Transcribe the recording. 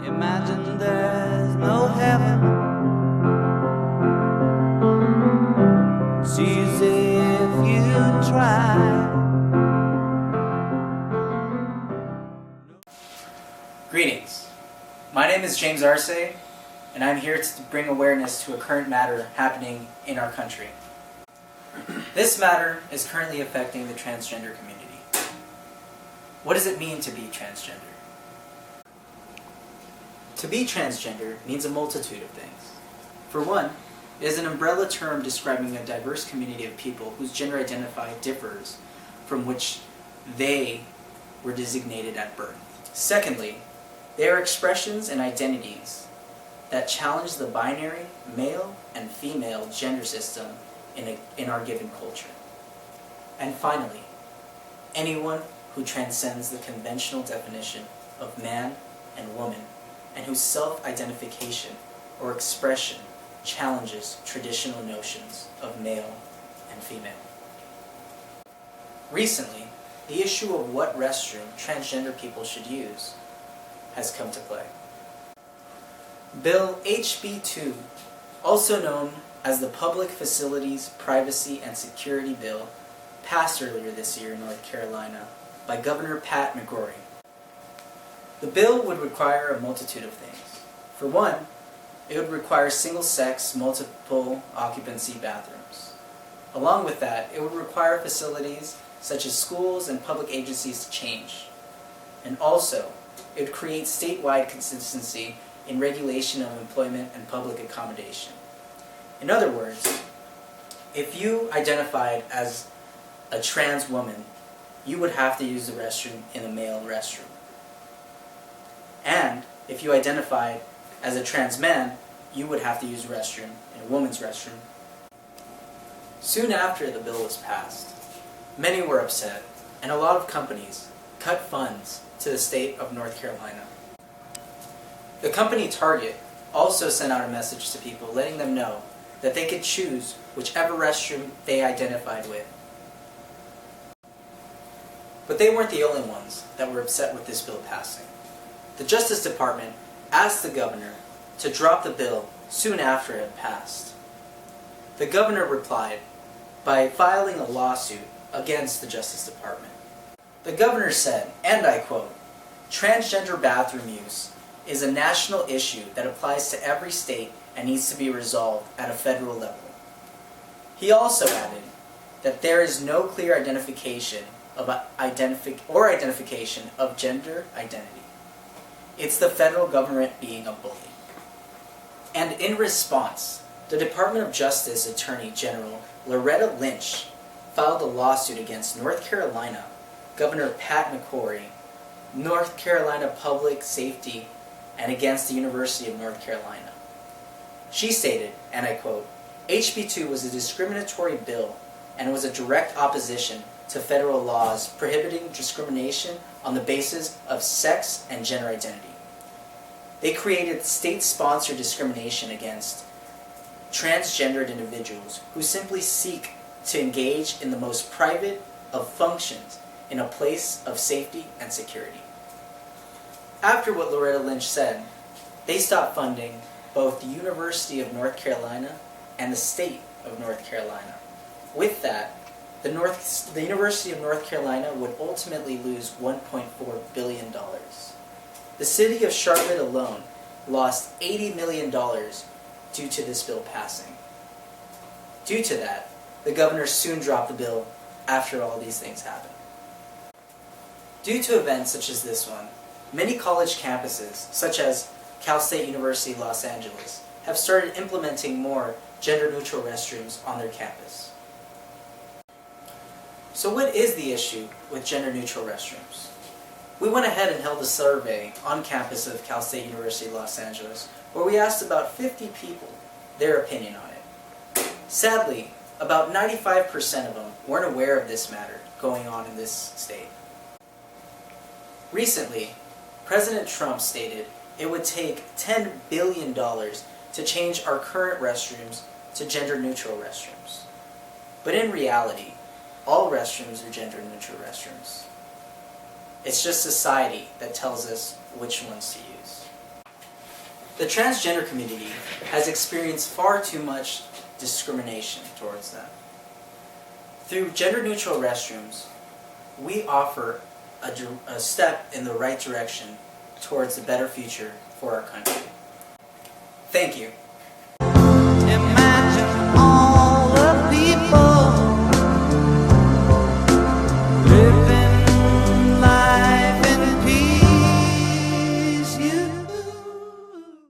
Imagine there's no heaven. It's easy if you try. Greetings. My name is James Arce, and I'm here to bring awareness to a current matter happening in our country. This matter is currently affecting the transgender community. What does it mean to be transgender? To be transgender means a multitude of things. For one, it is an umbrella term describing a diverse community of people whose gender identity differs from which they were designated at birth. Secondly, they are expressions and identities that challenge the binary male and female gender system in our given culture. And finally, anyone who transcends the conventional definition of man and woman and whose self-identification or expression challenges traditional notions of male and female. Recently, the issue of what restroom transgender people should use has come to play. Bill HB 2, also known as the Public Facilities Privacy and Security Bill, passed earlier this year in North Carolina by Governor Pat McCrory. The bill would require a multitude of things. For one, it would require single-sex, multiple occupancy bathrooms. Along with that, it would require facilities such as schools and public agencies to change. And also, it would create statewide consistency in regulation of employment and public accommodation. In other words, if you identified as a trans woman, you would have to use the restroom in a male restroom. And if you identified as a trans man, you would have to use the restroom in a woman's restroom. Soon after the bill was passed, many were upset, and a lot of companies cut funds to the state of North Carolina. The company Target also sent out a message to people letting them know that they could choose whichever restroom they identified with. But they weren't the only ones that were upset with this bill passing. The Justice Department asked the governor to drop the bill soon after it had passed. The governor replied by filing a lawsuit against the Justice Department. The governor said, and I quote, "Transgender bathroom use is a national issue that applies to every state and needs to be resolved at a federal level." He also added that there is no clear identification of identification of gender identity. It's the federal government being a bully. And in response, the Department of Justice Attorney General Loretta Lynch filed a lawsuit against North Carolina Governor Pat McCrory, North Carolina Public Safety, and against the University of North Carolina. She stated, and I quote, "HB 2 was a discriminatory bill and was a direct opposition to federal laws prohibiting discrimination on the basis of sex and gender identity. They created state-sponsored discrimination against transgendered individuals who simply seek to engage in the most private of functions in a place of safety and security." After what Loretta Lynch said, they stopped funding both the University of North Carolina and the state of North Carolina. With that, the University of North Carolina would ultimately lose $1.4 billion. The city of Charlotte alone lost $80 million due to this bill passing. Due to that, the governor soon dropped the bill after all these things happened. Due to events such as this one, many college campuses, such as Cal State University Los Angeles, have started implementing more gender-neutral restrooms on their campus. So what is the issue with gender-neutral restrooms? We went ahead and held a survey on campus of Cal State University Los Angeles where we asked about 50 people their opinion on it. Sadly, about 95% of them weren't aware of this matter going on in this state. Recently, President Trump stated it would take $10 billion to change our current restrooms to gender-neutral restrooms. But in reality, all restrooms are gender-neutral restrooms. It's just society that tells us which ones to use. The transgender community has experienced far too much discrimination towards them. Through gender-neutral restrooms, we offer a step in the right direction towards a better future for our country. Thank you.